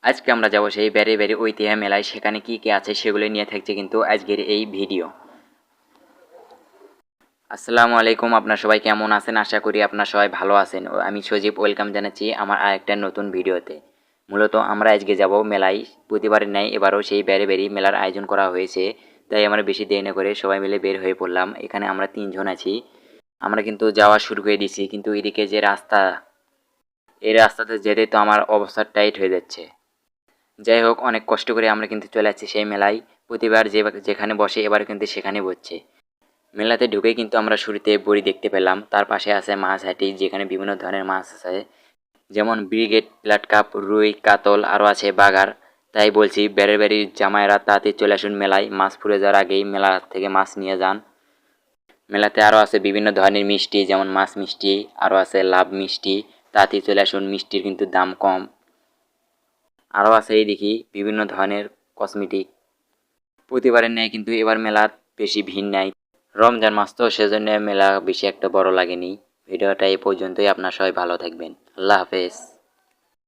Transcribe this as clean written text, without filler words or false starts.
আজকে আমরা যাব সেই বেরি বেরি ঐতিহ্য মেলায়, সেখানে কি কি আছে সেগুলো নিয়ে থাকছে কিন্তু আজকের এই ভিডিও। আসসালামু আলাইকুম, আপনার সবাই কেমন আছেন? আশা করি আপনার সবাই ভালো আছেন। ও আমি সজীব, ওয়েলকাম জানাচ্ছি আমার আরেকটা নতুন ভিডিওতে। মূলত আমরা আজকে যাব মেলায়, প্রতিবারের ন্যায় এবারও সেই বেরি বেরি মেলার আয়োজন করা হয়েছে। তাই আমরা বেশি দেরি না করে সবাই মিলে বের হয়ে পড়লাম। এখানে আমরা 3 জন আছি। আমরা কিন্তু যাওয়া শুরু করে দিয়েছি, কিন্তু এদিকে যে রাস্তা, এই রাস্তাতে যেতে তো আমার অবস্থা টাইট হয়ে যাচ্ছে। যাই হোক, অনেক কষ্ট করে আমরা কিন্তু চলে যাচ্ছি সেই মেলায়। প্রতিবার যেখানে বসে এবার কিন্তু সেখানে বসছে। মেলাতে ঢুকে কিন্তু আমরা শুরুতে বড়ি দেখতে পেলাম, তার পাশে আছে মাছ হাটি, যেখানে বিভিন্ন ধরনের মাছ আছে, যেমন ব্রিগেড, প্লাট কাপ, রুই, কাতল, আরও আছে বাগার। তাই বলছি, বেড়ের বাড়ির জামাইরা তাড়াতাড়ি চলে আসুন মেলায়, মাছ ফুরে যাওয়ার আগেই মেলা থেকে মাছ নিয়ে যান। মেলাতে আরও আছে বিভিন্ন ধরনের মিষ্টি, যেমন মাছ মিষ্টি, আরও আছে লাভ মিষ্টি। তাড়াতাড়ি চলে আসুন, মিষ্টির কিন্তু দাম কম। আরও আছে এই দেখি বিভিন্ন ধরনের কসমেটিক। প্রতিবারের ন্যায় কিন্তু এবার মেলার বেশি ভিড় নাই। রমজান মাস তো, সেজন্য মেলা বেশি একটা বড় লাগেনি। ভিডিওটা এই পর্যন্তই, আপনার সবাই ভালো থাকবেন। আল্লাহ হাফেজ।